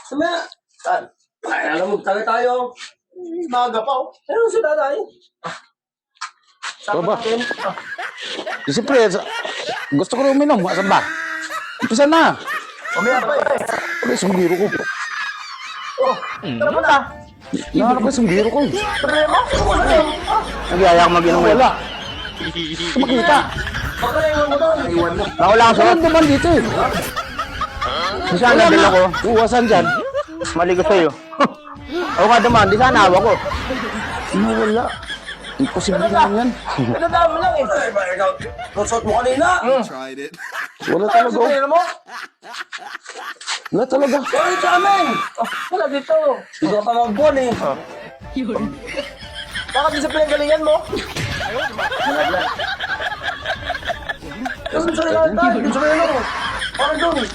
Sumaya. Saan? Ay, alam mo, tagay tayo. Maga pa, oh. Ayun si tatay. Aba. Natin. Siyempre, gusto ko rin uminom. Asan ba? Umpisa na. Mamaya pa eh. Wala yung sumbiro ko. Oh, tara mo na. Nahanap ko yung sumbiro ko. Problema? Wala na yun. Nagyaya akong mag-inom. Wala. Makita. Baka na iwan mo doon. Iwan mo. Wala akong sarap naman dito eh. Saan na din ako? Uwasan dyan. Mali ko sa'yo. Ako ka naman, di sana awa ko. Wala. Imposible naman yan. Pinadami lang eh. Ay, ba, ikaw, lusot mo kanina. Tried it. Wala Ano talaga. sa mo? Wala talaga. Wala sa amin. Oh, wala dito. Ikaw pa mag-buwan eh. Bakit di sa pinanggalingan mo? Doon sa rin tayo. Doon sa rin ako. Parang doon.